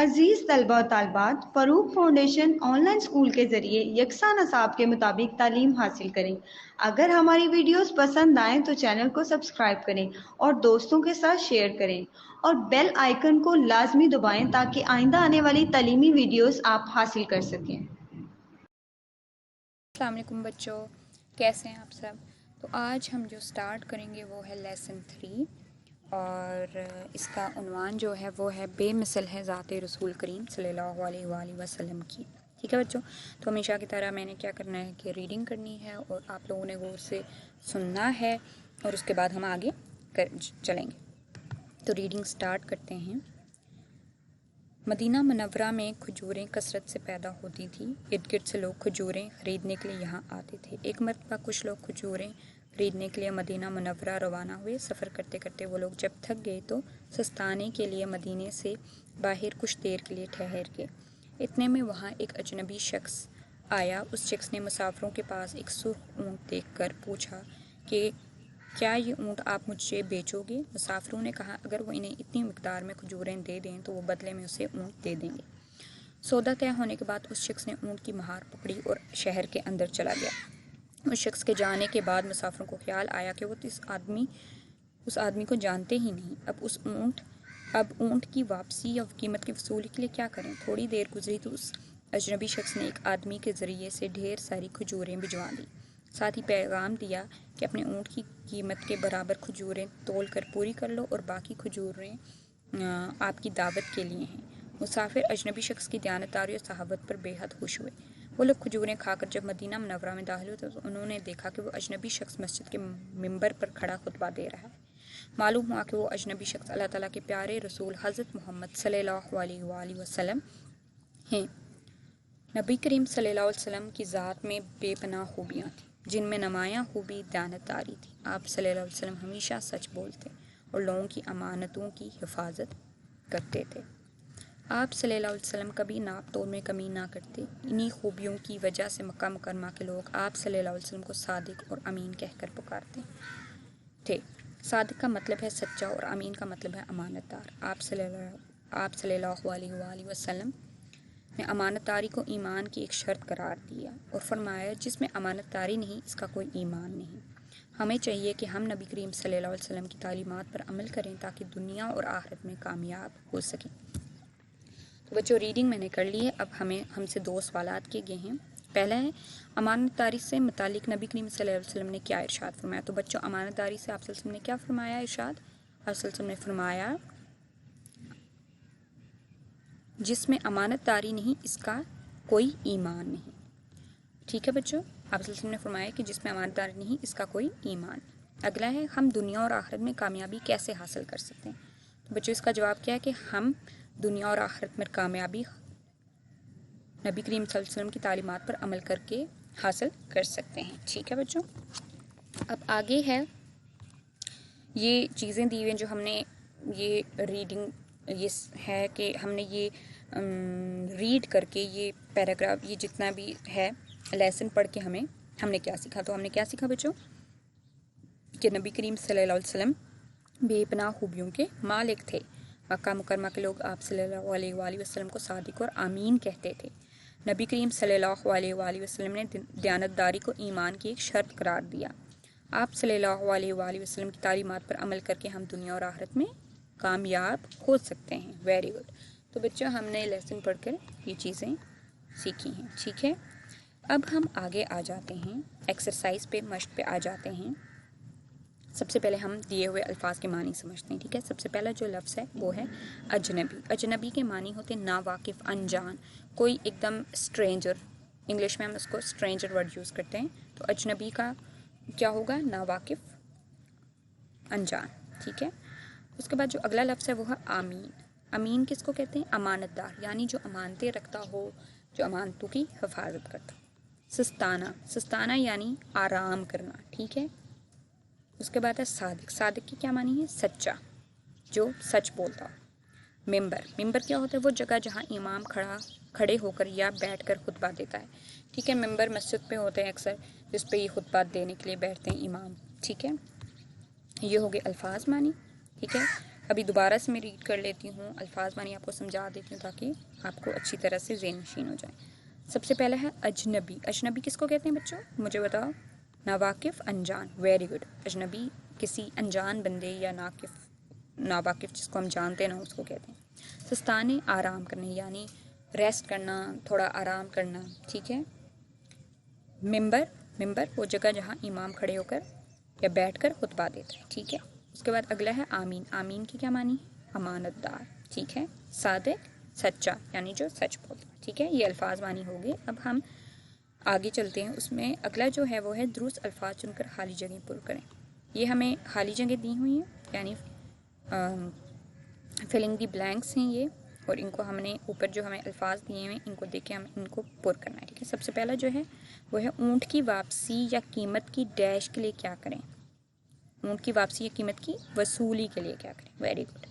عزیز طلبہ و طالبات، فروغ فاؤنڈیشن آن لائن اسکول کے ذریعے یکساں نصاب کے مطابق تعلیم حاصل کریں۔ اگر ہماری ویڈیوز پسند آئیں تو چینل کو سبسکرائب کریں اور دوستوں کے ساتھ شیئر کریں اور بیل آئیکن کو لازمی دبائیں تاکہ آئندہ آنے والی تعلیمی ویڈیوز آپ حاصل کر سکیں۔ السلام علیکم بچوں، کیسے ہیں آپ سب؟ تو آج ہم جو سٹارٹ کریں گے وہ ہے لیسن 3 اور اس کا عنوان جو ہے وہ ہے بے مثل ہے ذات رسول کریم صلی اللہ علیہ وآلہ وسلم کی۔ ٹھیک ہے بچوں، تو ہمیشہ کی طرح میں نے کیا کرنا ہے کہ ریڈنگ کرنی ہے اور آپ لوگوں نے غور سے سننا ہے اور اس کے بعد ہم آگے چلیں گے۔ تو ریڈنگ سٹارٹ کرتے ہیں۔ مدینہ منورہ میں کھجوریں کثرت سے پیدا ہوتی تھیں۔ ارد گرد سے لوگ کھجوریں خریدنے کے لیے یہاں آتے تھے۔ ایک مرتبہ کچھ لوگ کھجوریں خریدنے کے لیے مدینہ منورہ روانہ ہوئے۔ سفر کرتے کرتے وہ لوگ جب تھک گئے تو سستانے کے لیے مدینے سے باہر کچھ دیر کے لیے ٹھہر گئے۔ اتنے میں وہاں ایک اجنبی شخص آیا۔ اس شخص نے مسافروں کے پاس ایک سرخ اونٹ دیکھ کر پوچھا کہ کیا یہ اونٹ آپ مجھے بیچو گے؟ مسافروں نے کہا اگر وہ انہیں اتنی مقدار میں کھجوریں دے دیں تو وہ بدلے میں اسے اونٹ دے دیں گے۔ سودا طے ہونے کے بعد اس شخص نے اونٹ کی مہار پکڑی اور شہر کے اندر چلا گیا۔ اس شخص کے جانے کے بعد مسافروں کو خیال آیا کہ وہ اس آدمی کو جانتے ہی نہیں۔ اب اونٹ کی واپسی یا قیمت کی وصولی کے لیے کیا کریں؟ تھوڑی دیر گزری تو اس اجنبی شخص نے ایک آدمی کے ذریعے سے ڈھیر ساری کھجوریں بھجوا دیں۔ ساتھ ہی پیغام دیا کہ اپنے اونٹ کی قیمت کے برابر کھجوریں تول کر پوری کر لو اور باقی کھجوریں آپ کی دعوت کے لیے ہیں۔ مسافر اجنبی شخص کی دیانتداری اور صحابت پر بے حد خوش ہوئے۔ وہ لوگ کھجوریں کھا کر جب مدینہ منورہ میں داخل ہوئے تو انہوں نے دیکھا کہ وہ اجنبی شخص مسجد کے ممبر پر کھڑا خطبہ دے رہا ہے۔ معلوم ہوا کہ وہ اجنبی شخص اللہ تعالیٰ کے پیارے رسول حضرت محمد صلی اللہ علیہ وآلہ وسلم ہیں۔ نبی کریم صلی اللہ علیہ وسلم کی ذات میں بے پناہ خوبیاں تھیں، جن میں نمایاں خوبی دیانتداری تھی۔ آپ صلی اللہ علیہ وسلم ہمیشہ سچ بولتے اور لوگوں کی امانتوں کی حفاظت کرتے تھے۔ آپ صلی اللہ علیہ وسلم کبھی ناپ تول میں کمی نہ کرتے۔ انہی خوبیوں کی وجہ سے مکہ مکرمہ کے لوگ آپ صلی اللہ علیہ وسلم کو صادق اور امین کہہ کر پکارتے تھے۔ صادق کا مطلب ہے سچا اور امین کا مطلب ہے امانت دار۔ آپ صلی اللہ علیہ وآلہ وسلم نے امانت داری کو ایمان کی ایک شرط قرار دیا اور فرمایا جس میں امانت داری نہیں اس کا کوئی ایمان نہیں۔ ہمیں چاہیے کہ ہم نبی کریم صلی اللہ علیہ وسلم کی تعلیمات پر عمل کریں تاکہ دنیا اور آخرت میں کامیاب ہو سکیں۔ تو بچوں ریڈنگ میں نے کر لی ہے۔ اب ہم سے 2 سوالات کیے گئے ہیں۔ پہلا ہے امانت داری سے متعلق نبی کریم صلی اللہ علیہ وسلم نے کیا ارشاد فرمایا؟ تو بچوں امانت داری سے آپ صلی اللہ علیہ وسلم نے کیا فرمایا ارشاد؟ آپ صلی اللہ علیہ وسلم نے فرمایا جس میں امانت داری نہیں اس کا کوئی ایمان نہیں۔ ٹھیک ہے بچوں، آپ صلی اللہ علیہ وسلم نے فرمایا کہ جس میں امانت داری نہیں اس کا کوئی ایمان نہیں۔ اگلا ہے ہم دنیا اور آخرت میں کامیابی کیسے حاصل کر سکتے ہیں؟ تو بچوں اس کا جواب کیا ہے کہ ہم دنیا اور آخرت میں کامیابی نبی کریم صلی اللہ علیہ وسلم کی تعلیمات پر عمل کر کے حاصل کر سکتے ہیں۔ ٹھیک ہے بچوں، اب آگے ہے یہ چیزیں دی ہوئی ہیں جو ہم نے یہ ریڈنگ یہ ہے کہ ہم نے یہ ریڈ کر کے یہ پیراگراف یہ جتنا بھی ہے لیسن پڑھ کے ہم نے کیا سیکھا؟ تو ہم نے کیا سیکھا بچوں کہ نبی کریم صلی اللہ علیہ وسلم بے پناہ خوبیوں کے مالک تھے۔ مکہ مکرمہ کے لوگ آپ صلی اللہ علیہ وآلہ وسلم کو صادق اور امین کہتے تھے۔ نبی کریم صلی اللہ علیہ وآلہ وسلم نے دیانتداری کو ایمان کی ایک شرط قرار دیا۔ آپ صلی اللہ علیہ وآلہ وسلم کی تعلیمات پر عمل کر کے ہم دنیا اور آخرت میں کامیاب ہو سکتے ہیں۔ Very good. تو بچوں ہم نے لیسن پڑھ کر یہ چیزیں سیکھی ہیں۔ ٹھیک ہے، اب ہم آگے آ جاتے ہیں ایکسرسائز پہ، مشق پہ آ جاتے ہیں۔ سب سے پہلے ہم دیے ہوئے الفاظ کے معنی سمجھتے ہیں۔ ٹھیک ہے، سب سے پہلا جو لفظ ہے وہ ہے اجنبی۔ اجنبی کے معنی ہوتے ہیں ناواقف، انجان، کوئی ایک دم اسٹرینجر۔ انگلش میں ہم اس کو اسٹرینجر ورڈ یوز کرتے ہیں۔ تو اجنبی کا کیا ہوگا؟ ناواقف، انجان۔ ٹھیک ہے، اس کے بعد جو اگلا لفظ ہے وہ ہے امین۔ امین کس کو کہتے ہیں؟ امانت دار، یعنی جو امانتیں رکھتا ہو، جو امانتوں کی حفاظت کرتا ہو۔ سستانہ، سستانہ یعنی آرام کرنا۔ ٹھیک ہے، اس کے بعد ہے صادق۔ صادق کی کیا معنی ہے؟ سچا، جو سچ بولتا ہو۔ ممبر، ممبر کیا ہوتا ہے؟ وہ جگہ جہاں امام کھڑے ہو کر یا بیٹھ کر خطبہ دیتا ہے۔ ٹھیک ہے، ممبر مسجد پہ ہوتے ہیں اکثر، جس پہ یہ خطبہ دینے کے لیے بیٹھتے ہیں امام۔ ٹھیک ہے، یہ ہو گئے الفاظ معنی۔ ٹھیک ہے، ابھی دوبارہ سے میں ریڈ کر لیتی ہوں، الفاظ معنی آپ کو سمجھا دیتی ہوں تاکہ آپ کو اچھی طرح سے ذہن نشین ہو جائے۔ سب سے پہلا ہے اجنبی۔ اجنبی کس کو کہتے ہیں بچوں؟ مجھے بتاؤ۔ ناواقف، انجان۔ Very good. اجنبی کسی انجان بندے یا ناواقف جس کو ہم جانتے نہ اس کو کہتے ہیں۔ سستانے، آرام کرنے، یعنی ریسٹ کرنا، تھوڑا آرام کرنا، ٹھیک ہے۔ ممبر وہ جگہ جہاں امام کھڑے ہو کر یا بیٹھ کر خطبہ دیتا ہے، ٹھیک ہے۔ اس کے بعد اگلا ہے آمین۔ آمین کی کیا معنی؟ امانت دار، ٹھیک ہے۔ صادق، سچا، یعنی جو سچ بولتا ہے، ٹھیک ہے۔ یہ الفاظ معنی ہو گئے۔ اب ہم آگے چلتے ہیں، اس میں اگلا جو ہے وہ ہے درست الفاظ چن کر خالی جگہیں پر کریں۔ یہ ہمیں خالی جگہ دی ہوئی ہیں، یعنی فلنگ دی بلینکس ہیں یہ، اور ان کو ہم نے اوپر جو ہمیں الفاظ دیے ہیں ان کو دیکھ کے ہم ان کو پر کرنا ہے، ٹھیک ہے۔ سب سے پہلا جو ہے وہ ہے اونٹ کی واپسی یا قیمت کی ڈیش کے لیے کیا کریں؟ اونٹ کی واپسی یا قیمت کی وصولی کے لیے کیا کریں؟ Very good.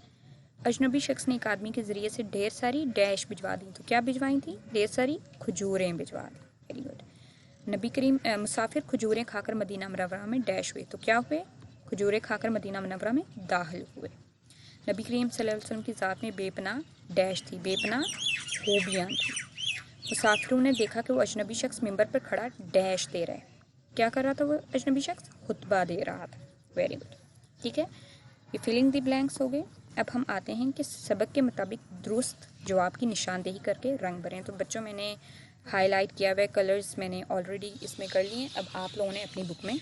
اجنبی شخص نے ایک آدمی کے ذریعے سے ڈھیر ساری ڈیش بھجوا دی، تو کیا بھجوائی تھی؟ ڈھیر ساری کھجوریں بھجوا دی، ویری گڈ۔ نبی کریم مسافر کھجوریں کھا کر مدینہ منورہ میں ڈیش ہوئے، تو کیا ہوئے؟ کھجوریں کھا کر مدینہ منورہ میں داخل ہوئے۔ نبی کریم صلی اللہ علیہ وسلم کی ذات میں بے پناہ ڈیش تھی، بے پناہ خوبیاں تھیں۔ مسافروں نے دیکھا کہ وہ اجنبی شخص ممبر پر کھڑا ڈیش دے رہا ہے، کیا کر رہا تھا وہ اجنبی شخص؟ خطبہ دے رہا تھا، ویری گڈ، ٹھیک ہے۔ یہ فلنگ دی بلینکس ہو گئے۔ اب ہم آتے ہیں کہ سبق کے مطابق درست جواب کی نشاندہی کر کے رنگ بھریں۔ تو بچوں میں نے ہائی لائٹ کیا ہوا ہے، کلرز میں نے آلریڈی اس میں کر لیے ہیں۔ اب آپ لوگوں نے اپنی بک میں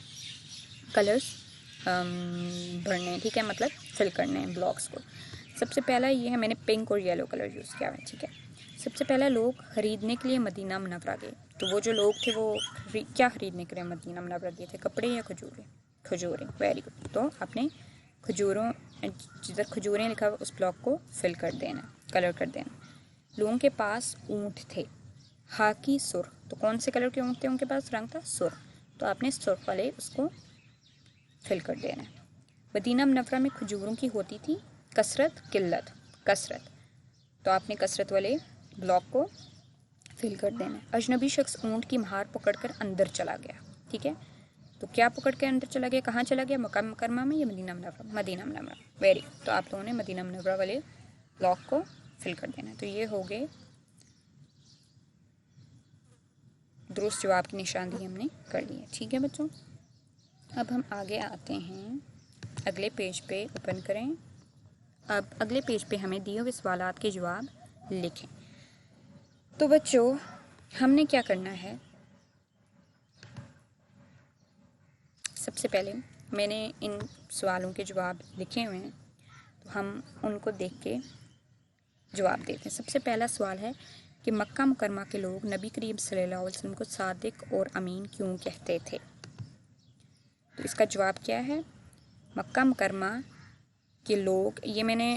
کلرز بھرنے ہیں، ٹھیک ہے، مطلب فل کرنے ہیں بلاکس کو۔ سب سے پہلا یہ ہے، میں نے پنک اور یلو کلر یوز کیا ہوا ہے، ٹھیک ہے۔ سب سے پہلا لوگ خریدنے کے لیے مدینہ منورہ گئے، تو وہ جو لوگ تھے وہ کیا خریدنے کے لیے مدینہ منورہ گئے تھے؟ کپڑے یا کھجوریں؟ کھجوریں، ویری گڈ۔ تو آپ نے جدھر کھجوریں لکھا ہوا اس بلاک کو فل کر دینا، کلر کر دینا۔ لوگوں کے پاس اونٹ تھے، خاکی سرخ، تو کون سے کلر کے اونٹ تھے ان کے پاس؟ رنگ تھا سرخ، تو آپ نے سرخ والے اس کو فل کر دینا ہے۔ مدینہ منورہ میں کھجوروں کی ہوتی تھی کثرت، قلت؟ کثرت، تو آپ نے کثرت والے بلاک کو فل کر دینا ہے۔ اجنبی شخص اونٹ کی مہار پکڑ کر اندر چلا گیا، ٹھیک ہے، تو کیا پکڑ کے اندر چلا گیا؟ کہاں چلا گیا؟ مکہ مکرمہ میں یا مدینہ منورہ؟ مدینہ منورہ، ویری، تو آپ لوگوں نے مدینہ منورہ والے بلاک کو فل کر دینا ہے۔ تو یہ ہو گئے درست جواب کی نشاندہی ہم نے کر لی ہے، ٹھیک ہے بچوں۔ اب ہم آگے آتے ہیں، اگلے پیج پہ اوپن کریں۔ اب اگلے پیج پہ ہمیں دیے ہوئے سوالات کے جواب لکھیں۔ تو بچوں ہم نے کیا کرنا ہے، سب سے پہلے میں نے ان سوالوں کے جواب لکھے ہوئے ہیں، تو ہم ان کو دیکھ کے جواب دیتے ہیں۔ سب سے پہلا سوال ہے کہ مکہ مکرمہ کے لوگ نبی کریم صلی اللہ علیہ وسلم کو صادق اور امین کیوں کہتے تھے؟ تو اس کا جواب کیا ہے؟ مکہ مکرمہ کے لوگ، یہ میں نے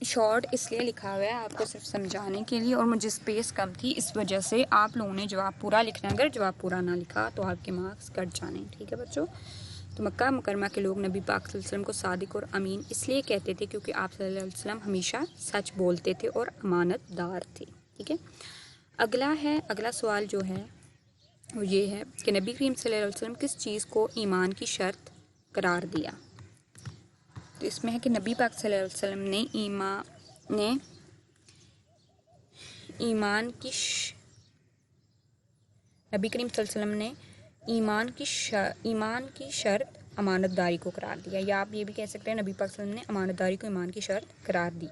شارٹ اس لیے لکھا ہوا ہے آپ کو صرف سمجھانے کے لیے، اور مجھے اسپیس کم تھی، اس وجہ سے آپ لوگوں نے جواب پورا لکھنا ہے۔ اگر جواب پورا نہ لکھا تو آپ کے مارکس کٹ جانے، ٹھیک ہے بچوں۔ تو مکہ مکرمہ کے لوگ نبی پاک صلی اللہ علیہ وسلم کو صادق اور امین اس لیے کہتے تھے کیونکہ آپ صلی اللہ علیہ وسلم ہمیشہ سچ بولتے تھے اور امانت دار تھے، ٹھیک ہے۔ اگلا سوال جو ہے وہ یہ ہے کہ نبی کریم صلی اللہ علیہ وسلم کس چیز کو ایمان کی شرط قرار دیا؟ تو اس میں ہے کہ نبی پاک صلی اللہ علیہ وسلم نے نبی کریم صلی اللہ علیہ وسلم نے ایمان کی شرط امانت داری کو قرار دیا، یا آپ یہ بھی کہہ سکتے ہیں نبی پاک صلی اللہ علیہ وسلم نے امانت داری کو ایمان کی شرط قرار دی۔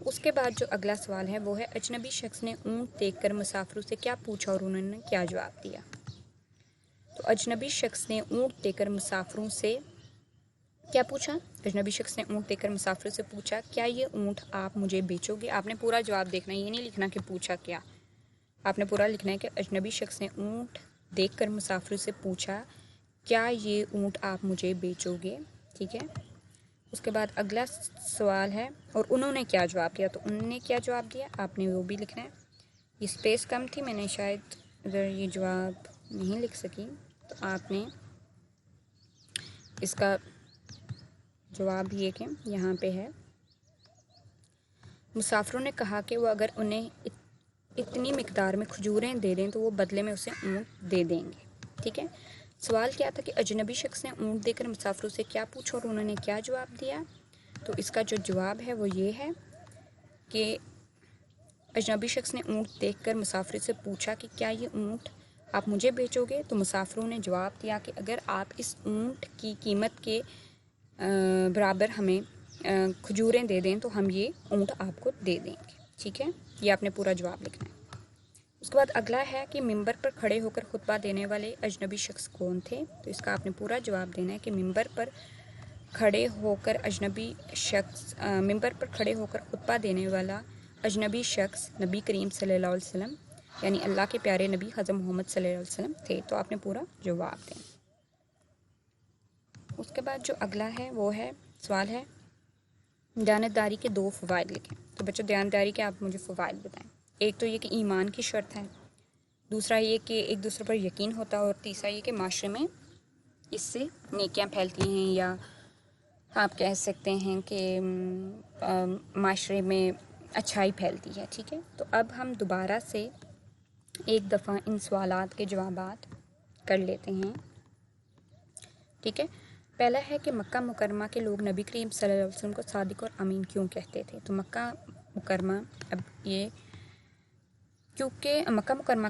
اس کے بعد جو اگلا سوال ہے وہ ہے اجنبی شخص نے اونٹ دیکھ کر مسافروں سے کیا پوچھا اور انہوں نے کیا جواب دیا؟ تو اجنبی شخص نے اونٹ دیکھ کر مسافروں سے کیا پوچھا؟ اجنبی شخص نے اونٹ دیکھ کر مسافروں سے پوچھا کیا یہ اونٹ آپ مجھے بیچو گے؟ آپ نے پورا جواب دیکھنا ہے، یہ نہیں لکھنا کہ پوچھا کیا، آپ نے پورا لکھنا ہے کہ اجنبی شخص نے اونٹ دیکھ کر مسافروں سے پوچھا کیا یہ اونٹ آپ مجھے بیچو گے، ٹھیک ہے۔ اس کے بعد اگلا سوال ہے اور انہوں نے کیا جواب دیا؟ تو انہوں نے کیا جواب دیا آپ نے وہ بھی لکھنا ہے۔ یہ اسپیس کم تھی، میں نے شاید ادھر یہ جواب نہیں لکھ سکی، تو آپ نے اس کا جواب یہ کہ یہاں پہ ہے، مسافروں نے کہا کہ وہ اگر انہیں اتنی مقدار میں کھجوریں دے دیں تو وہ بدلے میں اسے اونٹ دے دیں گے، ٹھیک ہے۔ سوال کیا تھا کہ اجنبی شخص نے اونٹ دے کر مسافروں سے کیا پوچھا اور انہوں نے کیا جواب دیا؟ تو اس کا جو جواب ہے وہ یہ ہے کہ اجنبی شخص نے اونٹ دیکھ کر مسافر سے پوچھا کہ کیا یہ اونٹ آپ مجھے بیچو گے؟ تو مسافروں نے جواب دیا کہ اگر آپ اس اونٹ کی قیمت کے برابر ہمیں کھجوریں دے دیں تو ہم یہ اونٹ آپ کو دے دیں گے. ٹھیک ہے، یہ آپ نے پورا جواب لکھنا ہے. اس کے بعد اگلا ہے کہ ممبر پر کھڑے ہو کر خطبہ دینے والے اجنبی شخص کون تھے؟ تو اس کا آپ نے پورا جواب دینا ہے کہ ممبر پر کھڑے ہو کر خطبہ دینے والا اجنبی شخص نبی کریم صلی اللہ علیہ وسلم یعنی اللہ کے پیارے نبی حضرت محمد صلی اللہ علیہ وسلم تھے. تو آپ نے پورا جواب دیں. اس کے بعد جو اگلا ہے وہ ہے سوال ہے دیانتداری کے 2 فوائد لکھیں. تو بچوں دیانتداری کے آپ مجھے فوائد بتائیں. ایک تو یہ کہ ایمان کی شرط ہے، دوسرا یہ کہ ایک دوسرے پر یقین ہوتا ہے، اور تیسرا یہ کہ معاشرے میں اس سے نیکیاں پھیلتی ہیں، یا آپ کہہ سکتے ہیں کہ معاشرے میں اچھائی پھیلتی ہے. ٹھیک ہے، تو اب ہم دوبارہ سے ایک دفعہ ان سوالات کے جوابات کر لیتے ہیں. ٹھیک ہے، پہلا ہے کہ مکہ مکرمہ کے لوگ نبی کریم صلی اللہ علیہ وسلم کو صادق اور امین کیوں کہتے تھے؟ تو مکہ مکرمہ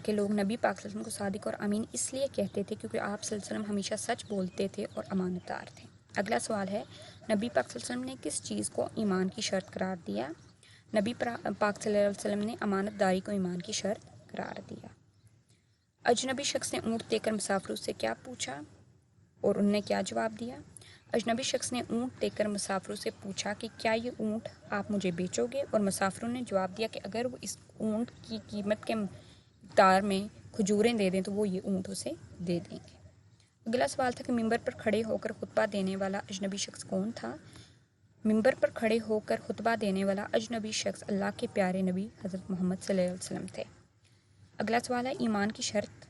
کے لوگ نبی پاک صلی اللہ علیہ وسلم کو صادق اور امین اس لیے کہتے تھے کیونکہ آپ صلی اللہ علیہ وسلم ہمیشہ سچ بولتے تھے اور امانت دار تھے. اگلا سوال ہے نبی پاک صلی اللہ علیہ وسلم نے کس چیز کو ایمان کی شرط قرار دیا؟ نبی پاک صلی اللہ علیہ وسلم نے امانت داری کو ایمان کی شرط قرار دیا. اجنبی شخص نے اونٹ دے کر مسافروں سے کیا پوچھا اور ان نے کیا جواب دیا؟ اجنبی شخص نے اونٹ دے کر مسافروں سے پوچھا کہ کیا یہ اونٹ آپ مجھے بیچو گے؟ اور مسافروں نے جواب دیا کہ اگر وہ اس اونٹ کی قیمت کے مقدار میں کھجوریں دے دیں تو وہ یہ اونٹ اسے دے دیں گے. اگلا سوال تھا کہ ممبر پر کھڑے ہو کر خطبہ دینے والا اجنبی شخص کون تھا؟ ممبر پر کھڑے ہو کر خطبہ دینے والا اجنبی شخص اللہ کے پیارے نبی حضرت محمد صلی اللہ علیہ وسلم تھے. اگلا سوال ہے ایمان کی شرط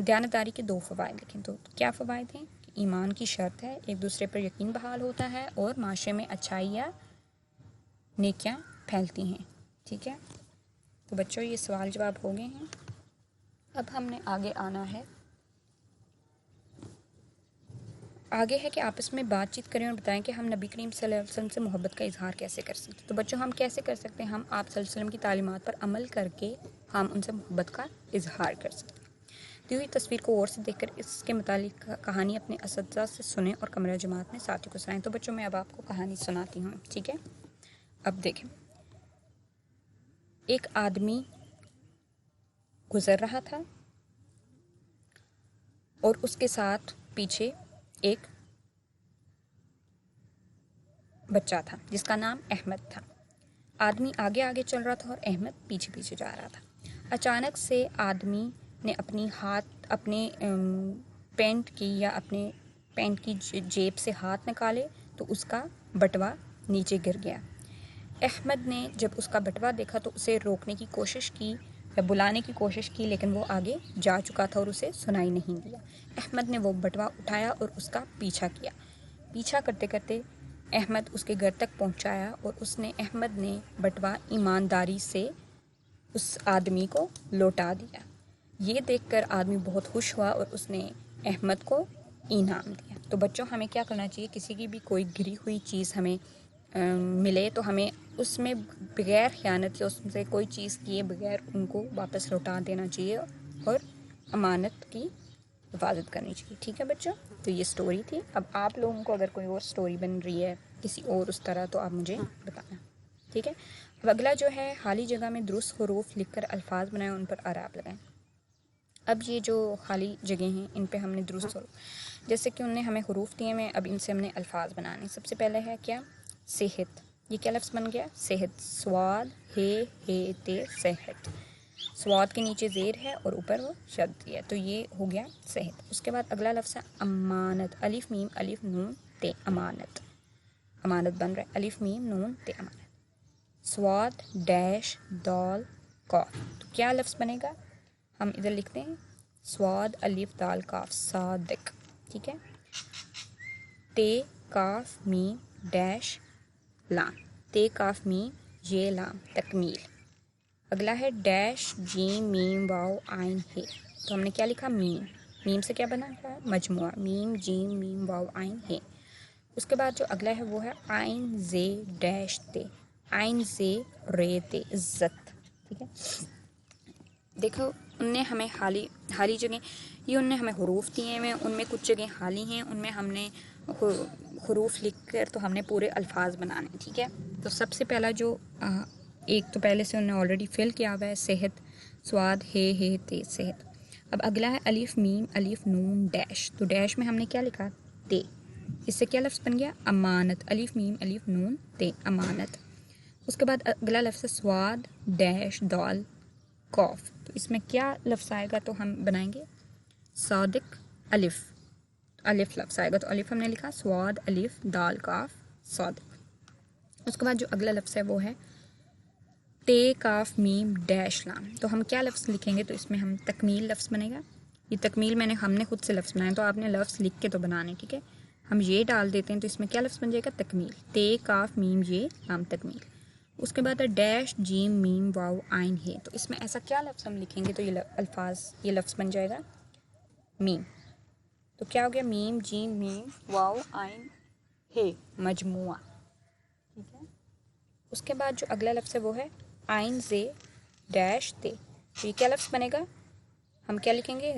دیانتداری کے 2 فوائد لکھیں. تو کیا فوائد ہیں؟ کہ ایمان کی شرط ہے، ایک دوسرے پر یقین بحال ہوتا ہے، اور معاشرے میں اچھائی یا نیکیاں پھیلتی ہیں. ٹھیک ہے، تو بچوں یہ سوال جواب ہو گئے ہیں. اب ہم نے آگے ہے کہ آپس میں بات چیت کریں اور بتائیں کہ ہم نبی کریم صلی اللہ علیہ وسلم سے محبت کا اظہار کیسے کر سکتے ہیں. تو بچوں ہم کیسے کر سکتے ہیں؟ ہم آپ صلی اللہ علیہ وسلم کی تعلیمات پر عمل کر کے ہم ان سے محبت کا اظہار کر سکتے ہیں. دی ہوئی تصویر کو غور سے دیکھ کر اس کے متعلق کہانی اپنے اساتذہ سے سنیں اور کمرہ جماعت میں ساتھیوں کو سنائیں. تو بچوں میں اب آپ کو کہانی سناتی ہوں. ٹھیک ہے، اب دیکھیں. ایک آدمی گزر رہا تھا اور اس کے ساتھ پیچھے ایک بچہ تھا جس کا نام احمد تھا. آدمی آگے آگے چل رہا تھا اور احمد پیچھے پیچھے جا رہا تھا. اچانک سے آدمی نے اپنے پینٹ کی جیب سے ہاتھ نکالے تو اس کا بٹوا نیچے گر گیا. احمد نے جب اس کا بٹوا دیکھا تو اسے روکنے کی کوشش کی یا بلانے کی کوشش کی، لیکن وہ آگے جا چکا تھا اور اسے سنائی نہیں دیا. احمد نے وہ بٹوا اٹھایا اور اس کا پیچھا کیا. پیچھا کرتے کرتے احمد اس کے گھر تک پہنچایا اور احمد نے بٹوا ایمانداری سے اس آدمی کو لوٹا دیا. یہ دیکھ کر آدمی بہت خوش ہوا اور اس نے احمد کو انعام دیا. تو بچوں ہمیں کیا کرنا چاہیے؟ کسی کی بھی کوئی گری ہوئی چیز ہمیں ملے تو ہمیں اس میں بغیر خیانت یا اس سے کوئی چیز کیے بغیر ان کو واپس لوٹا دینا چاہیے اور امانت کی حفاظت کرنی چاہیے. ٹھیک ہے بچوں، تو یہ سٹوری تھی. اب آپ لوگوں کو اگر کوئی اور سٹوری بن رہی ہے کسی اور اس طرح تو آپ مجھے بتانا. ٹھیک ہے، اب اگلا جو ہے خالی جگہ میں درست حروف لکھ کر الفاظ بنائیں، ان پر اعراب لگائیں. اب یہ جو خالی جگہ ہیں ان پہ ہم نے درست حروف، جیسے کہ انہوں نے ہمیں حروف دیے ہیں، اب ان سے ہم نے الفاظ بنانے. سب سے پہلے ہے کیا؟ صحت. یہ کیا لفظ بن گیا؟ صحت. سواد ہے تے صحت. سواد کے نیچے زیر ہے اور اوپر وہ شد ہے، تو یہ ہو گیا صحت. اس کے بعد اگلا لفظ ہے امانت. الف میم الف نون تے امانت. امانت بن رہا ہے الف میم نون تے امانت. سواد ڈیش دال قاف. تو کیا لفظ بنے گا؟ ہم ادھر لکھتے ہیں سواد الف دال قاف صادق. ٹھیک ہے. تے کاف میم ڈیش لام. تے کاف میم یہ لام تکمیل. اگلا ہے ڈیش جیم میم واو عین ہے. تو ہم نے کیا لکھا؟ میم. میم سے کیا بنا ہے؟ مجموعہ. میم جیم میم واو عین ہے. اس کے بعد جو اگلا ہے وہ ہے آئین زے ڈیش تے، آئین زے رے تے، عزت، ٹھیک ہے. دیکھو ان نے ہمیں حالی جگہیں، یہ ان نے ہمیں حروف دیے ہیں، ان میں کچھ جگہیں حالی ہیں، ان میں ہم نے حروف لکھ کر تو ہم نے پورے الفاظ بنانے ہیں، ٹھیک ہے. تو سب سے پہلا جو ایک تو پہلے سے انہوں نے آلریڈی فل کیا ہوا ہے، صحت، سواد ہے تے، صحت. اب اگلا ہے الف میم الف نون ڈیش، تو ڈیش میں ہم نے کیا لکھا؟ تے. اس سے کیا لفظ بن گیا؟ امانت، الف میم الف نون تے، امانت. اس کے بعد اگلا لفظ ہے سواد ڈیش دال قوف، تو اس میں کیا لفظ آئے گا؟ تو ہم بنائیں گے صادق الف، الف لفظ آئے گا، تو الف ہم نے لکھا، سواد الف دال قاف صادق. اس کے بعد جو اگلا لفظ ہے وہ ہے تے کاف میم ڈیش لام، تو ہم کیا لفظ لکھیں گے؟ تو اس میں ہم تکمیل لفظ بنے گا. یہ تکمیل ہم نے خود سے لفظ بنائے، تو آپ نے لفظ لکھ کے تو بنانے، ٹھیک ہے. ہم یہ ڈال دیتے ہیں تو اس میں کیا لفظ بن جائے گا؟ تکمیل، تے کاف میم یہ لام تکمیل. اس کے بعد ہے ڈیش جیم میم واو آئین ہے، تو اس میں ایسا کیا لفظ ہم لکھیں گے؟ تو یہ لفظ بن جائے گا میم. تو کیا ہو گیا؟ میم جیم میم واو آئین ہے، مجموعہ، ٹھیک ہے. اس کے بعد جو اگلا لفظ ہے وہ ہے آئین زے ڈیش تے، تو یہ کیا لفظ بنے گا؟ ہم کیا لکھیں گے؟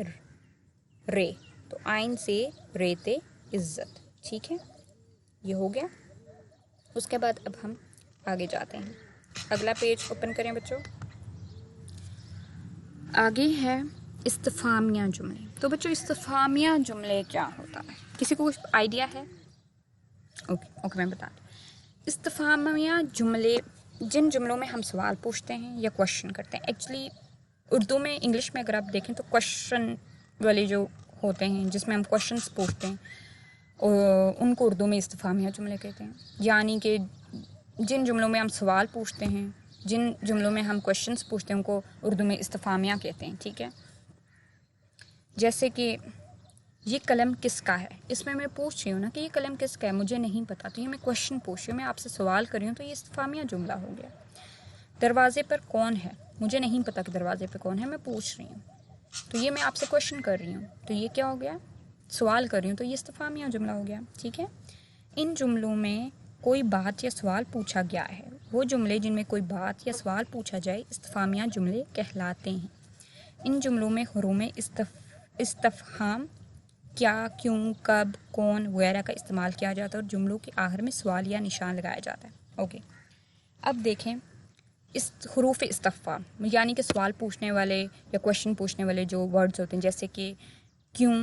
رے، تو آئین سے رے تے عزت، ٹھیک ہے. یہ ہو گیا. اس کے بعد اب ہم آگے جاتے ہیں، اگلا پیج اوپن کریں بچوں. آگے ہے استفہامیہ جملے. تو بچوں استفہامیہ جملے کیا ہوتا ہے؟ کسی کو کچھ آئیڈیا ہے؟ اوکے میں بتا دوں. استفہامیہ جملے جن جملوں میں ہم سوال پوچھتے ہیں یا کوشچن کرتے ہیں. ایکچولی اردو میں، انگلش میں اگر آپ دیکھیں تو کوشچن والے جو ہوتے ہیں جس میں ہم کوشچنس پوچھتے ہیں ان کو اردو میں استفہامیہ جملے کہتے ہیں. یعنی کہ جن جملوں میں ہم سوال پوچھتے ہیں، جن جملوں میں ہم کوشچنس پوچھتے ہیں، ان کو اردو میں استفہامیہ کہتے ہیں، ٹھیک ہے. جیسے کہ یہ قلم کس کا ہے، اس میں پوچھ رہی ہوں نا کہ یہ قلم کس کا ہے، مجھے نہیں پتا، تو یہ میں کوشچن پوچھ رہی ہوں، میں آپ سے سوال کر رہی ہوں، تو یہ استفہامیہ جملہ ہو گیا. دروازے پر کون ہے، مجھے نہیں پتا کہ دروازے پہ کون ہے، میں پوچھ رہی ہوں، تو یہ میں آپ سے کوشچن کر رہی ہوں، تو یہ کیا ہو گیا؟ سوال کر رہی ہوں، تو یہ استفہامیہ جملہ ہو گیا، ٹھیک ہے. ان جملوں میں کوئی بات یا سوال پوچھا گیا ہے، وہ جملے جن میں کوئی بات یا سوال پوچھا جائے استفہامیہ جملے کہلاتے ہیں. ان جملوں میں حروف استفہام کیا، کیوں، کب، کون وغیرہ کا استعمال کیا جاتا ہے اور جملوں کے آخر میں سوال یا نشان لگایا جاتا ہے. اوکے، اب دیکھیں حروف استفہام یعنی کہ سوال پوچھنے والے یا کوشچن پوچھنے والے جو ورڈز ہوتے ہیں، جیسے کہ کیوں،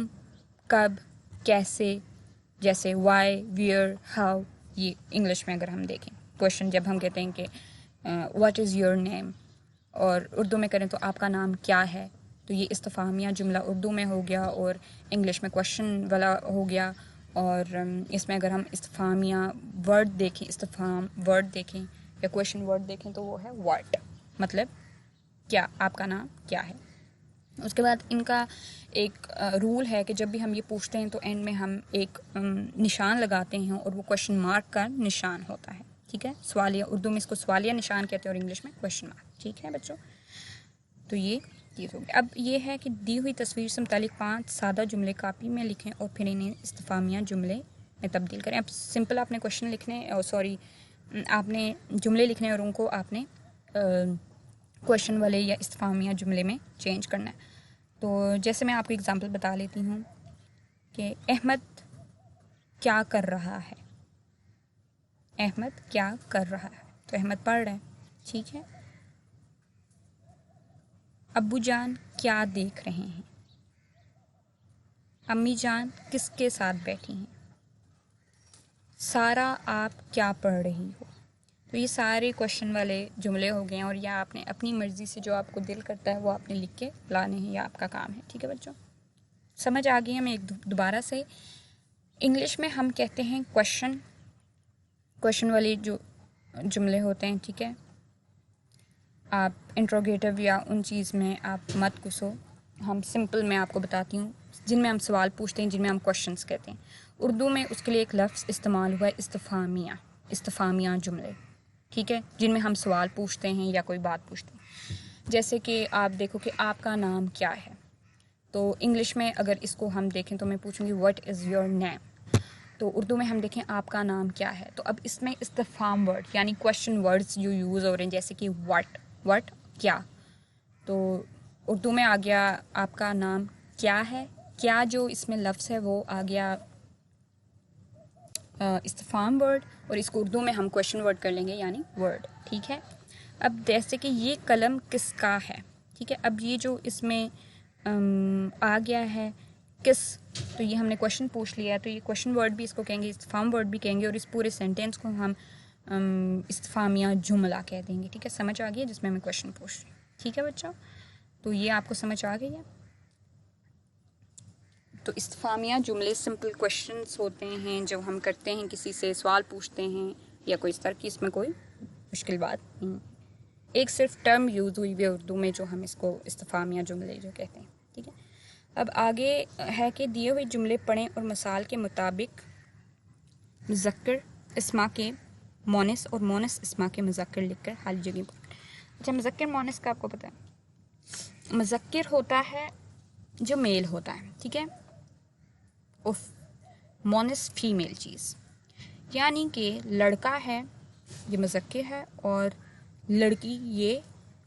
کب، کیسے، جیسے وائی، ویئر، ہاؤ. یہ انگلش میں اگر ہم دیکھیں کوشچن جب ہم کہتے ہیں کہ واٹ از یور نیم، اور اردو میں کریں تو آپ کا نام کیا ہے، تو یہ استفہامیہ جملہ اردو میں ہو گیا اور انگلش میں کوشچن والا ہو گیا. اور اس میں اگر ہم استفہامیہ ورڈ دیکھیں، استفہام ورڈ دیکھیں یا کوشچن ورڈ دیکھیں تو وہ ہے واٹ، مطلب کیا، آپ کا نام کیا ہے. اس کے بعد ان کا ایک رول ہے کہ جب بھی ہم یہ پوچھتے ہیں تو اینڈ میں ہم ایک نشان لگاتے ہیں اور وہ کوشچن مارک کا نشان ہوتا ہے، ٹھیک ہے. سوالیہ، اردو میں اس کو سوالیہ نشان کہتے ہیں اور انگلش میں کوشچن مارک، ٹھیک ہے بچوں. تو یہ چیز ہوگی. اب یہ ہے کہ دی ہوئی تصویر سے متعلق 5 سادہ جملے کاپی میں لکھیں اور پھر انہیں استفہامیہ جملے میں تبدیل کریں. اب سمپل آپ نے کوشچن لکھنے آپ نے جملے لکھنے اور ان کو آپ نے کوشچن والے یا استفہامیہ جملے میں چینج کرنا ہے. تو جیسے میں آپ کو اگزامپل بتا لیتی ہوں کہ احمد کیا کر رہا ہے، احمد کیا کر رہا ہے، تو احمد پڑھ رہے ہیں، ٹھیک ہے. ابو جان کیا دیکھ رہے ہیں، امی جان کس کے ساتھ بیٹھی ہیں، سارا آپ کیا پڑھ رہی ہو. تو یہ سارے کوشچن والے جملے ہو گئے ہیں اور یا آپ نے اپنی مرضی سے جو آپ کو دل کرتا ہے وہ آپ نے لکھ کے لانے ہیں، یا آپ کا کام ہے، ٹھیک ہے بچوں. سمجھ آ گئی ہمیں ایک دوبارہ سے. انگلش میں ہم کہتے ہیں کوشچن والے جو جملے ہوتے ہیں، ٹھیک ہے. آپ انٹروگیٹو یا ان چیز میں آپ مت گھسو، ہم سمپل میں آپ کو بتاتی ہوں جن میں ہم سوال پوچھتے ہیں، جن میں ہم کوشچنس کہتے ہیں. اردو میں اس کے لیے ایک لفظ استعمال ہوا ہے استفہامیہ جملے، ٹھیک ہے، جن میں ہم سوال پوچھتے ہیں یا کوئی بات پوچھتے ہیں. جیسے کہ آپ دیکھو کہ آپ کا نام کیا ہے، تو انگلش میں اگر اس کو ہم دیکھیں تو میں پوچھوں گی واٹ از یور نیم. تو اردو میں ہم دیکھیں آپ کا نام کیا ہے، تو اب اس میں استفہام ورڈ یعنی کویشچن ورڈز جو یوز ہو رہے ہیں، جیسے کہ وٹ کیا، تو اردو میں آ گیا آپ کا نام کیا ہے، کیا جو اس میں لفظ ہے وہ آ گیا استفہام ورڈ، اور اس کو اردو میں ہم کویشچن ورڈ کر لیں گے یعنی ورڈ، ٹھیک ہے۔ اب جیسے کہ یہ قلم کس کا ہے، ٹھیک ہے، اب یہ جو اس میں آ گیا ہے کس، تو یہ ہم نے کویشچن پوچھ لیا ہے، تو یہ کویشچن ورڈ بھی اس کو کہیں گے، استفہام ورڈ بھی کہیں گے، اور اس پورے سینٹینس کو ہم استفہامیہ جملہ کہہ دیں گے، ٹھیک ہے، سمجھ آ گئی ہے جس میں ہمیں کویشچن پوچھ رہی ہوں، ٹھیک ہے بچوں، تو یہ آپ کو سمجھ آ گئی ہے۔ تو استفہامیہ جملے سمپل کویشچنس ہوتے ہیں جو ہم کرتے ہیں، کسی سے سوال پوچھتے ہیں یا کوئی اس طرح کی، اس میں کوئی مشکل بات نہیں، ایک صرف ٹرم یوز ہوئی ہوئی اردو میں جو ہم اس کو استفہامیہ جملے جو کہتے ہیں، ٹھیک ہے۔ اب آگے ہے کہ دیے ہوئے جملے پڑھیں اور مثال کے مطابق مذکر اسما کے مونس اور مونس اسما کے مذکر لکھ کر خالی جگہ پر۔ اچھا، مذکر مونس کا آپ کو پتہ ہے، مذکر ہوتا ہے جو میل ہوتا ہے، ٹھیک ہے، اور مونس فیمیل چیز، یعنی کہ لڑکا ہے یہ مذکر ہے اور لڑکی یہ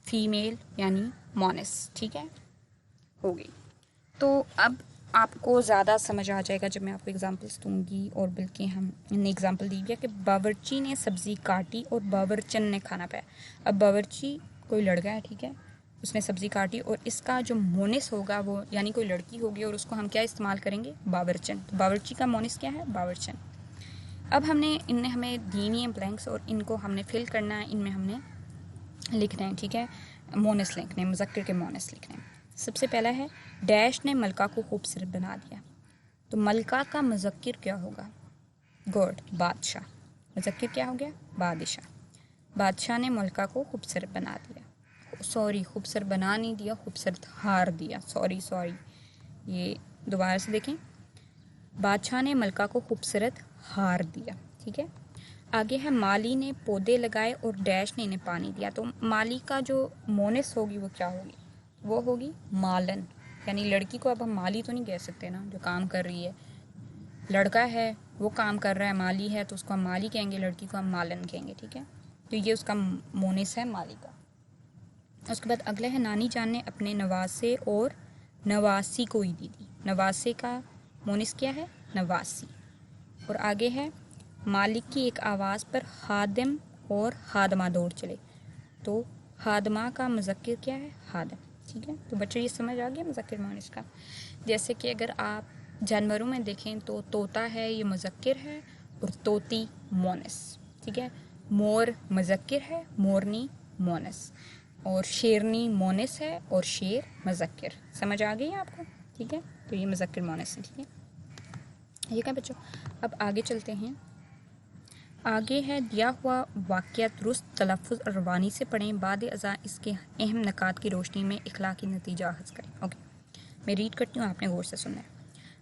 فیمیل یعنی مونس، ٹھیک ہے، ہو گئی۔ تو اب آپ کو زیادہ سمجھ آ جائے گا جب میں آپ کو اگزامپلس دوں گی، اور بلکہ ہم نے اگزامپل دی گیا کہ باورچی نے سبزی کاٹی اور باورچن نے کھانا پایا۔ اب باورچی کوئی لڑکا ہے، ٹھیک ہے، اس نے سبزی کاٹی، اور اس کا جو مونس ہوگا وہ یعنی کوئی لڑکی ہوگی، اور اس کو ہم کیا استعمال کریں گے، باورچن، تو باورچی کا مونس کیا ہے، باورچن۔ اب ان نے ہمیں دینی ہیں بلینکس، اور ان کو ہم نے فل کرنا ہے، ان میں ہم نے لکھنا ہے، ٹھیک ہے، مونس لکھنے ہیں، مذکر کے مونس لکھنے ہیں۔ سب سے پہلا ہے ڈیش نے ملکہ کو خوبصورت بنا دیا، تو ملکہ کا مذکر کیا ہوگا، گڈ، بادشاہ، مذکر کیا ہو گیا، بادشاہ، بادشاہ نے ملکہ کو خوبصورت بنا دیا، سوری خوبصورت بنا نہیں دیا، خوبصورت ہار دیا، سوری یہ دوبارہ سے دیکھیں، بادشاہ نے ملکہ کو خوبصورت ہار دیا، ٹھیک ہے۔ آگے ہے مالی نے پودے لگائے اور ڈیش نے انہیں پانی دیا، تو مالی کا جو مونس ہوگی وہ کیا ہوگی، وہ ہوگی مالن، یعنی لڑکی کو اب ہم مالی تو نہیں کہہ سکتے نا، جو کام کر رہی ہے، لڑکا ہے وہ کام کر رہا ہے، مالی ہے تو اس کو ہم مالی کہیں گے، لڑکی کو ہم مالن کہیں گے، ٹھیک ہے، تو یہ اس کا مونس ہے مالی کا۔ اس کے بعد اگلا ہے نانی جان نے اپنے نواسے اور نواسی کو عیدی دی، نواسے کا مونس کیا ہے، نواسی، اور آگے ہے مالک کی ایک آواز پر خادم اور خادمہ دوڑ چلے، تو خادمہ کا مذکر کیا ہے، خادم، ٹھیک ہے، تو بچوں یہ سمجھ آ گیا مذکر مونس کا۔ جیسے کہ اگر آپ جانوروں میں دیکھیں تو طوطا ہے یہ مذکر ہے اور طوطی مونس، ٹھیک ہے، مور مذکر ہے، مورنی مونس، اور شیرنی مونس ہے اور شیر مذکر، سمجھ آ گئی ہے آپ کو، ٹھیک ہے، تو یہ مذکر مونس ہے، ٹھیک ہے، یہ کیا بچوں۔ اب آگے چلتے ہیں، آگے ہے دیا ہوا واقعہ درست تلفظ اور روانی سے پڑھیں، بعد ازاں اس کے اہم نکات کی روشنی میں اخلاقی نتیجہ اخذ کریں۔ اوکے، میں ریڈ کرتی ہوں، آپ نے غور سے سننا ہے۔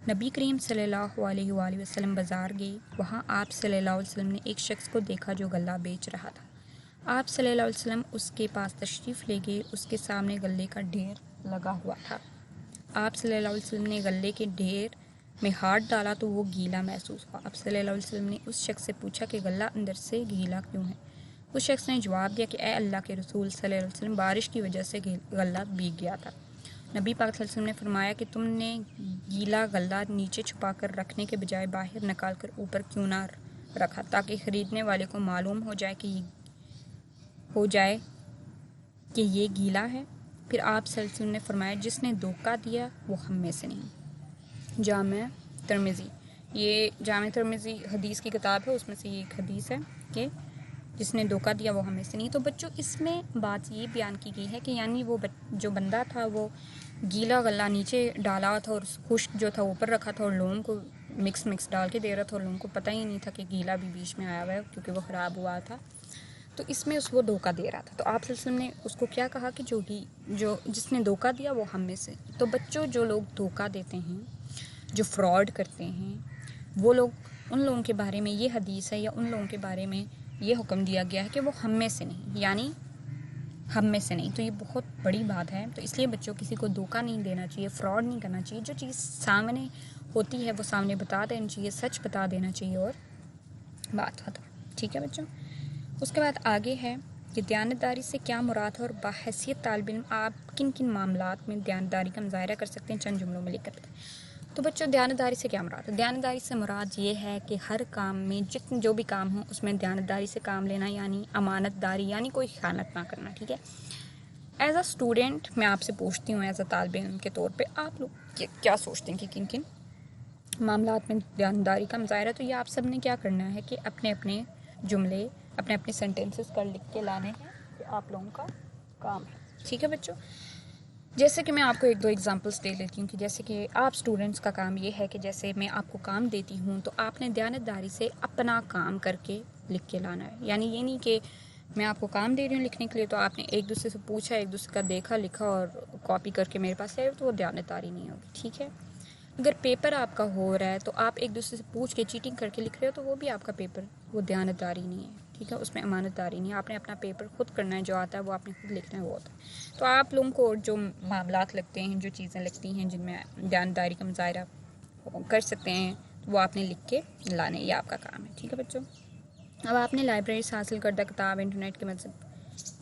نبی کریم صلی اللہ علیہ وآلہ وسلم بازار گئے، وہاں آپ صلی اللہ علیہ وسلم نے ایک شخص کو دیکھا جو غلہ بیچ رہا تھا۔ آپ صلی اللہ علیہ وسلم اس کے پاس تشریف لے گئے، اس کے سامنے غلے کا ڈھیر لگا ہوا تھا۔ آپ صلی اللہ علیہ وسلم نے غلے کے ڈھیر میں ہاتھ ڈالا تو وہ گیلا محسوس ہوا۔ آپ صلی اللہ علیہ وسلم نے اس شخص سے پوچھا کہ غلہ اندر سے گیلا کیوں ہے؟ اس شخص نے جواب دیا کہ اے اللہ کے رسول صلی اللہ علیہ وسلم، بارش کی وجہ سے غلہ بھیگ گیا تھا۔ نبی پاک صلی اللہ علیہ وسلم نے فرمایا کہ تم نے گیلا غلہ نیچے چھپا کر رکھنے کے بجائے باہر نکال کر اوپر کیوں نہ رکھا، تاکہ خریدنے والے کو معلوم ہو جائے کہ یہ گیلا ہے۔ پھر آپ صلی اللہ علیہ وسلم نے فرمایا جس نے دھوکہ دیا وہ ہم میں سے نہیں۔ جامع ترمذی، یہ جامع ترمذی حدیث کی کتاب ہے، اس میں سے یہ ایک حدیث ہے کہ جس نے دھوکہ دیا وہ ہمیں سے نہیں۔ تو بچوں اس میں بات یہ بیان کی گئی ہے کہ یعنی وہ جو بندہ تھا وہ گیلا غلہ نیچے ڈالا ہوا تھا اور خشک جو تھا اوپر رکھا تھا، اور لوگوں کو مکس ڈال کے دے رہا تھا، اور لوگوں کو پتہ ہی نہیں تھا کہ گیلا بھی بیچ میں آیا ہوا ہے کیونکہ وہ خراب ہوا تھا، تو اس میں وہ دھوکہ دے رہا تھا۔ تو آپ صلی اللہ علیہ وسلم نے اس کو کیا کہا کہ جو جس نے دھوکہ دیا وہ ہم میں سے۔ تو بچوں جو لوگ دھوکہ دیتے ہیں، جو فراڈ کرتے ہیں، وہ لوگ، ان لوگوں کے بارے میں یہ حدیث ہے یا ان لوگوں کے بارے میں یہ حکم دیا گیا ہے کہ وہ ہم میں سے نہیں، یعنی ہم میں سے نہیں۔ تو یہ بہت بڑی بات ہے، تو اس لیے بچوں کسی کو دھوکہ نہیں دینا چاہیے، فراڈ نہیں کرنا چاہیے۔ جو چیز سامنے ہوتی ہے وہ سامنے بتا دینا چاہیے، سچ بتا دینا چاہیے اور بات ختم. ٹھیک ہے بچوں. اس کے بعد آگے ہے کہ دیانتداری سے کیا مراد ہے اور بحیثیت طالب علم آپ کن کن معاملات میں دیانتداری کا مظاہرہ کر سکتے ہیں، چند جملوں میں لکھ کر بتائیں. تو بچوں دیانتداری سے کیا مراد ہے؟ دیانتداری سے مراد یہ ہے کہ ہر کام میں جو بھی کام ہو اس میں دیانتداری سے کام لینا، یعنی امانت داری، یعنی کوئی خیانت نہ کرنا. ٹھیک ہے. ایز اے اسٹوڈنٹ میں آپ سے پوچھتی ہوں، ایز اے طالب علم کے طور پہ آپ لوگ کیا سوچتے ہیں کہ کن کن معاملات میں دیانتداری کا مظاہرہ؟ تو یہ آپ سب نے کیا کرنا ہے کہ اپنے اپنے جملے، اپنے اپنے سینٹینسز کر لکھ کے لانے ہیں کہ آپ لوگوں کا کام ہے. ٹھیک ہے بچوں. جیسے کہ میں آپ کو ایک دو ایگزامپلس دے لیتی ہوں کہ جیسے کہ آپ اسٹوڈنٹس کا کام یہ ہے کہ جیسے میں آپ کو کام دیتی ہوں تو آپ نے دیانتداری سے اپنا کام کر کے لکھ کے لانا ہے. یعنی یہ نہیں کہ میں آپ کو کام دے رہی ہوں لکھنے کے لیے تو آپ نے ایک دوسرے سے پوچھا، ایک دوسرے کا دیکھا، لکھا اور کاپی کر کے میرے پاس ہے، تو وہ دیانتداری نہیں ہوگی. ٹھیک ہے. اگر پیپر آپ کا ہو رہا ہے تو آپ ایک دوسرے سے پوچھ کے چیٹنگ کر کے لکھ رہے ہو تو وہ بھی آپ کا پیپر، وہ دیانتداری نہیں ہے. ٹھیک ہے. اس میں امانت داری نہیں ہے. آپ نے اپنا پیپر خود کرنا ہے، جو آتا ہے وہ آپ نے خود لکھنا ہے، وہ ہوتا ہے. تو آپ لوگوں کو جو معاملات لگتے ہیں، جو چیزیں لگتی ہیں جن میں دیانتداری کا مظاہرہ کر سکتے ہیں، وہ آپ نے لکھ کے لانے، یہ آپ کا کام ہے. ٹھیک ہے بچوں. اب آپ نے لائبریری سے حاصل کردہ کتاب، انٹرنیٹ کے مدد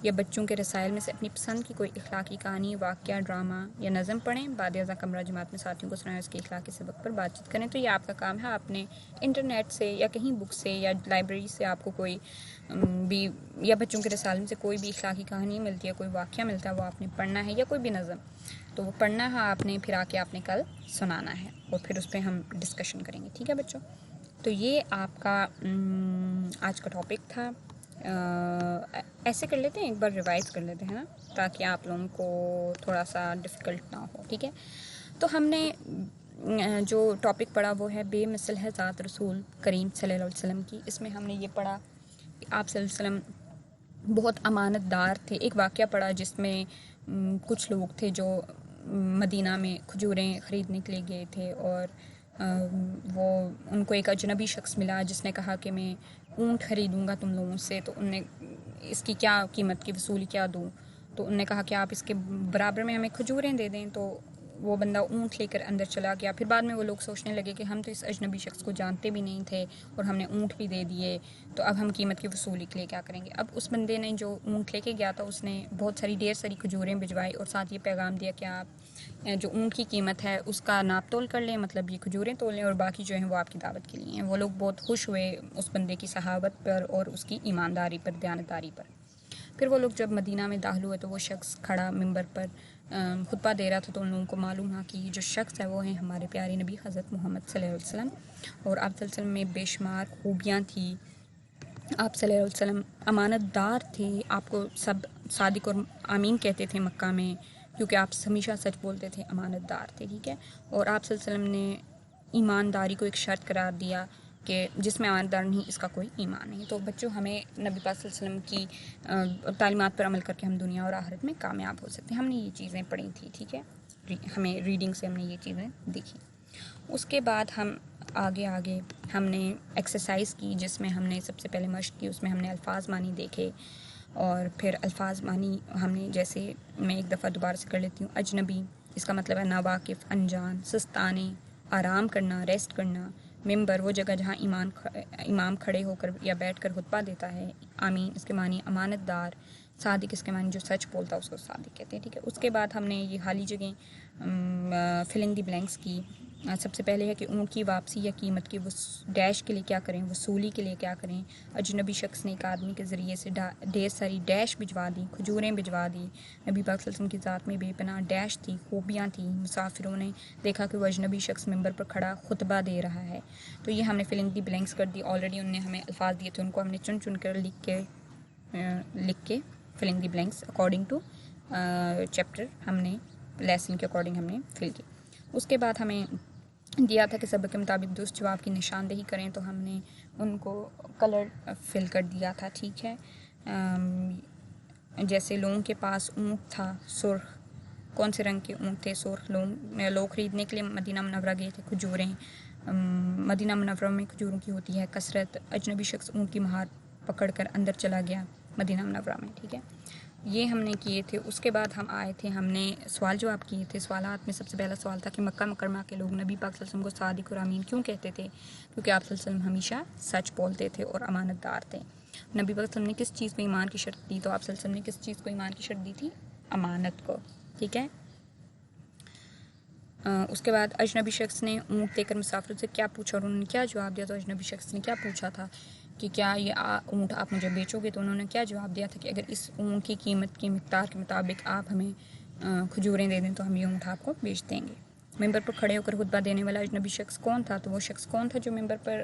یا بچوں کے رسائل میں سے اپنی پسند کی کوئی اخلاقی کہانی، واقعہ، ڈرامہ یا نظم پڑھیں. بعد ازاں کمرہ جماعت میں ساتھیوں کو سنائیں، اس کے اخلاقی سبق پر بات چیت کریں. تو یہ آپ کا کام ہے. آپ نے انٹرنیٹ سے یا کہیں بک سے یا لائبریری سے آپ کو کوئی بھی یا بچوں کے رسالے میں سے کوئی بھی اخلاقی کہانی ملتی ہے، کوئی واقعہ ملتا ہے، وہ آپ نے پڑھنا ہے، یا کوئی بھی نظم تو وہ پڑھنا ہے آپ نے، پھر آ کے آپ نے کل سنانا ہے اور پھر اس پہ ہم ڈسکشن کریں گے. ٹھیک ہے بچوں. تو یہ آپ کا آج کا ٹاپک تھا. ایسے کر لیتے ہیں، ایک بار ریوائز کر لیتے ہیں نا، تاکہ آپ لوگوں کو تھوڑا سا ڈفیکلٹ نہ ہو. ٹھیک ہے. تو ہم نے جو ٹاپک پڑھا وہ ہے بے مثل ہے ذات رسول کریم صلی اللہ علیہ وسلم کی. اس میں ہم نے یہ پڑھا کہ آپ صلی اللہ علیہ وسلم بہت امانت دار تھے. ایک واقعہ پڑھا جس میں کچھ لوگ تھے جو مدینہ میں کھجوریں خریدنے کے لیے گئے تھے اور وہ ان کو ایک اجنبی شخص ملا جس نے کہا کہ میں اونٹ خریدوں گا تم لوگوں سے. تو ان نے اس کی کیا قیمت کی وصولی کیا دوں؟ تو ان نے کہا کہ آپ اس کے برابر میں ہمیں کھجوریں دے دیں. تو وہ بندہ اونٹ لے کر اندر چلا گیا. پھر بعد میں وہ لوگ سوچنے لگے کہ ہم تو اس اجنبی شخص کو جانتے بھی نہیں تھے اور ہم نے اونٹ بھی دے دیے، تو اب ہم قیمت کی وصولی کے لیے کیا کریں گے؟ اب اس بندے نے جو اونٹ لے کے گیا تھا اس نے بہت ساری ڈھیر ساری کھجوریں بھجوائی اور ساتھ یہ پیغام دیا کہ آپ جو اونٹ کی قیمت ہے اس کا ناپ تول کر لیں، مطلب یہ کھجوریں تول لیں، اور باقی جو ہیں وہ آپ کی دعوت کے لیے ہیں. وہ لوگ بہت خوش ہوئے اس بندے کی صحابت پر اور اس کی ایمانداری پر، دیانتداری پر. پھر وہ لوگ جب مدینہ میں داخل ہوئے تو وہ شخص کھڑا منبر پر خطبہ دے رہا تھا. تو ان لوگوں کو معلوم ہوا کہ یہ جو شخص ہے وہ ہیں ہمارے پیارے نبی حضرت محمد صلی اللہ علیہ وسلم، اور آپ صلی اللہ علیہ وسلم میں بے شمار خوبیاں تھیں. آپ صلی اللہ علیہ وسلم امانت دار تھے. آپ کو سب صادق اور امین کہتے تھے مکہ میں، کیونکہ آپ ہمیشہ سچ بولتے تھے، امانت دار تھے. ٹھیک ہے. اور آپ صلی اللہ علیہ وسلم نے ایمانداری کو ایک شرط قرار دیا کہ جس میں ایماندار نہیں اس کا کوئی ایمان نہیں. تو بچوں ہمیں نبی پاک صلی اللہ علیہ وسلم کی تعلیمات پر عمل کر کے ہم دنیا اور آخرت میں کامیاب ہو سکتے ہیں. ہم نے یہ چیزیں پڑھی تھی. ٹھیک ہے. ہمیں ریڈنگ سے ہم نے یہ چیزیں دیکھی. اس کے بعد ہم آگے ہم نے ایکسرسائز کی جس میں ہم نے سب سے پہلے مشق کی. اس میں ہم نے الفاظ معنی دیکھے اور پھر الفاظ معنی ہم نے، جیسے میں ایک دفعہ دوبارہ سے کر لیتی ہوں. اجنبی اس کا مطلب ہے ناواقف، انجان، سستانے، آرام کرنا، ریسٹ کرنا. ممبر وہ جگہ جہاں امام کھڑے ہو کر یا بیٹھ کر خطبہ دیتا ہے. آمین اس کے معنی امانت دار. صادق اس کے معنی جو سچ بولتا ہے اس کو صادق کہتے ہیں. ٹھیک ہے. اس کے بعد ہم نے یہ خالی جگہیں فلنگ دی بلینکس کی. سب سے پہلے ہے کہ اونٹ کی واپسی یا قیمت کی ڈیش کے لیے کیا کریں، وصولی کے لیے کیا کریں. اجنبی شخص نے ایک آدمی کے ذریعے سے ڈھیر ساری ڈیش بھجوا دی، کھجوریں بھجوا دی. نبی پاک صلی اللہ علیہ وسلم کی ذات میں بے پناہ ڈیش تھی، خوبیاں تھیں. مسافروں نے دیکھا کہ وہ اجنبی شخص ممبر پر کھڑا خطبہ دے رہا ہے. تو یہ ہم نے فلنگ دی بلینکس کر دی. آلریڈی انہوں نے ہمیں الفاظ دیے تھے، ان کو ہم نے چن کر لکھ کے filling the blanks according to chapter ہم نے لیسن کے اکارڈنگ ہم نے فل کی. اس کے بعد ہمیں دیا تھا کہ سبق کے مطابق درست جواب کی نشاندہی کریں. تو ہم نے ان کو کلر فل کر دیا تھا. ٹھیک ہے. جیسے لوگوں کے پاس اونٹ تھا سرخ، کون سے رنگ کے اونٹ تھے؟ سرخ. لوگ خریدنے کے لیے مدینہ منورہ گئے تھے. کھجوریں، مدینہ منورہ میں کھجوروں کی ہوتی ہے کثرت. اجنبی شخص اونٹ کی مہار پکڑ کر اندر چلا گیا مدینہ منورہ میں. ٹھیک ہے. یہ ہم نے کیے تھے. اس کے بعد ہم آئے تھے, ہم نے سوال جواب کیے تھے. سوالات میں سب سے پہلا سوال تھا کہ مکہ مکرمہ کے لوگ نبی پاک صلی اللہ علیہ وسلم کو صادق اور امین کیوں کہتے تھے؟ کیونکہ آپ صلی اللہ علیہ وسلم ہمیشہ سچ بولتے تھے اور امانت دار تھے. نبی پاک صلی اللہ علیہ وسلم نے کس چیز کو ایمان کی شرط دی؟ تو آپ صلی اللہ علیہ وسلم نے کس چیز کو ایمان کی شرط دی تھی؟ امانت کو. ٹھیک ہے. اس کے بعد اجنبی شخص نے اونٹ دے کر مسافروں سے کیا پوچھا اور انہوں نے کیا جواب دیا؟ تو اجنبی شخص نے کیا پوچھا تھا کہ کیا یہ اونٹ آپ مجھے بیچو گے؟ تو انہوں نے کیا جواب دیا تھا کہ اگر اس اونٹ کی قیمت کی مقدار کے مطابق آپ ہمیں کھجوریں دے دیں تو ہم یہ اونٹ آپ کو بیچ دیں گے. ممبر پر کھڑے ہو کر خطبہ دینے والا اجنبی شخص کون تھا؟ تو وہ شخص کون تھا جو ممبر پر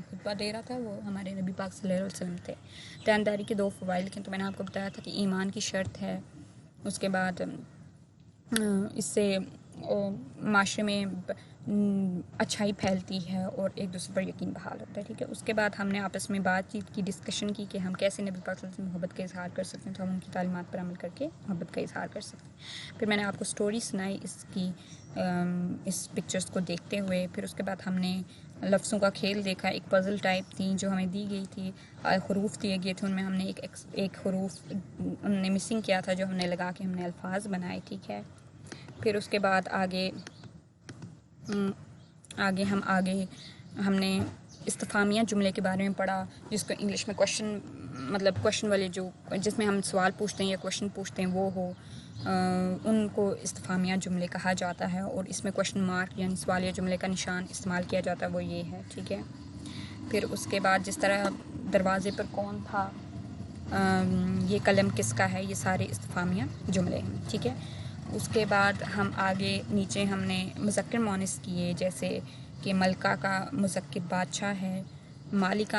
خطبہ دے رہا تھا؟ وہ ہمارے نبی پاک صلی اللہ علیہ وسلم تھے. دیانتداری کے 2 فوائد لکھیں. تو میں نے آپ کو بتایا تھا کہ ایمان کی شرط ہے. اس کے بعد اس سے معاشرے میں اچھائی پھیلتی ہے اور ایک دوسرے پر یقین بحال ہوتا ہے. ٹھیک ہے. اس کے بعد ہم نے آپس میں بات چیت کی, ڈسکشن کی کہ ہم کیسے نبی پاک صلی اللہ علیہ وسلم محبت کا اظہار کر سکتے ہیں. تو ہم ان کی تعلیمات پر عمل کر کے محبت کا اظہار کر سکتے ہیں. پھر میں نے آپ کو سٹوری سنائی اس پکچرز کو دیکھتے ہوئے. پھر اس کے بعد ہم نے لفظوں کا کھیل دیکھا. ایک پزل ٹائپ تھی جو ہمیں دی گئی تھی, حروف دیے گئے تھے, ان میں ہم نے ایک حروف ان نے مسنگ کیا تھا جو ہم نے لگا کے ہم نے الفاظ بنائے. ٹھیک ہے. پھر اس کے بعد آگے ہم نے استفہامیہ جملے کے بارے میں پڑھا, جس کو انگلش میں کوشچن والے جو جس میں ہم سوال پوچھتے ہیں یا کوشچن پوچھتے ہیں وہ ہو, ان کو استفہامیہ جملے کہا جاتا ہے. اور اس میں کوشچن مارک یعنی سوالیہ جملے کا نشان استعمال کیا جاتا ہے, وہ یہ ہے. ٹھیک ہے. پھر اس کے بعد جس طرح دروازے پر کون تھا, یہ قلم کس کا ہے, یہ سارے استفہامیہ جملے ہیں. ٹھیک ہے. اس کے بعد ہم آگے نیچے ہم نے مذکر مؤنث کیے, جیسے کہ ملکہ کا مذکر بادشاہ ہے, مالک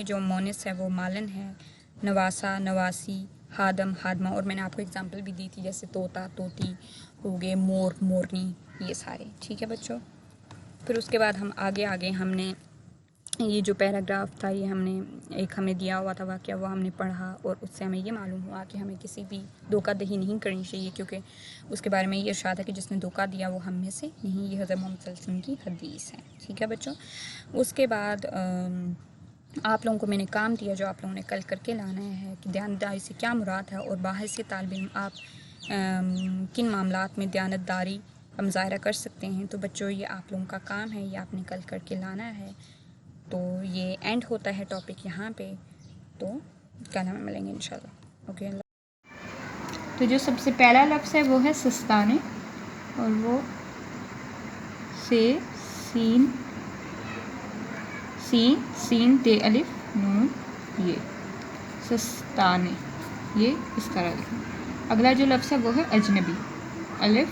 جو مؤنث ہے وہ مالن ہے, نواسہ نواسی, خادم خادمہ. اور میں نے آپ کو اگزامپل بھی دی تھی جیسے طوطا طوطی ہو گئے, مور مورنی, یہ سارے. ٹھیک ہے بچوں. پھر اس کے بعد ہم آگے ہم نے یہ جو پیراگراف تھا یہ ہمیں دیا ہوا تھا واقعہ, وہ ہم نے پڑھا. اور اس سے ہمیں یہ معلوم ہوا کہ ہمیں کسی بھی دھوکہ دہی نہیں کرنی چاہیے, کیونکہ اس کے بارے میں یہ ارشاد ہے کہ جس نے دھوکہ دیا وہ ہم میں سے نہیں. یہ حضرت محمد صلی اللہ علیہ وسلم کی حدیث ہے. ٹھیک ہے بچوں. اس کے بعد آپ لوگوں کو میں نے کام دیا جو آپ لوگوں نے کل کر کے لانا ہے کہ دیانتداری سے کیا مراد ہے, اور باہر سے طالب علم آپ کن معاملات میں دیانتداری کا مظاہرہ کر سکتے ہیں. تو بچوں یہ آپ لوگوں کا کام ہے, یہ آپ نے کل کر کے لانا ہے. تو یہ اینڈ ہوتا ہے ٹاپک یہاں پہ. تو کل ہمیں ملیں گے انشاءاللہ. اوکے. تو جو سب سے پہلا لفظ ہے وہ ہے سستانے, اور وہ سین تے الف نون یہ سستانے, یہ اس طرح لکھیں. اگلا جو لفظ ہے وہ ہے اجنبی, الف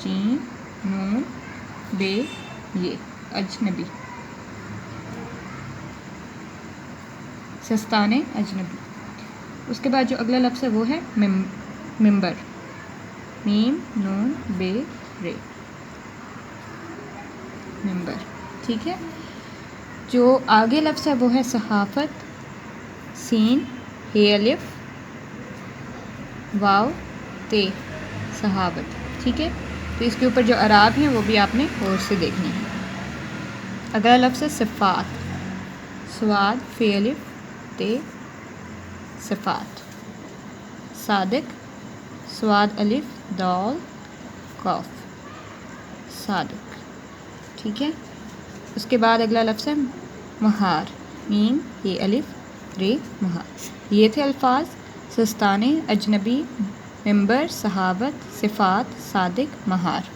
جیم نون بے یہ اجنبی, سستانے اجنبی. اس کے بعد جو اگلا لفظ ہے وہ ہے ممبر, میم نون بے رے, ممبر. ٹھیک ہے. جو آگے لفظ ہے وہ ہے صحافت, سین ہے الف واو تے صحابت. ٹھیک ہے. تو اس کے اوپر جو اعراب ہیں وہ بھی آپ نے اور سے دیکھنے ہیں. اگلا لفظ ہے صفات, سواد فے الف تے صفات. صادق, سواد الف دال قاف صادق. ٹھیک ہے. اس کے بعد اگلا لفظ ہے مہار, میم یہ الف رے مہار. یہ تھے الفاظ سستانے, اجنبی, ممبر, صحابت, صفات, صادق, مہار.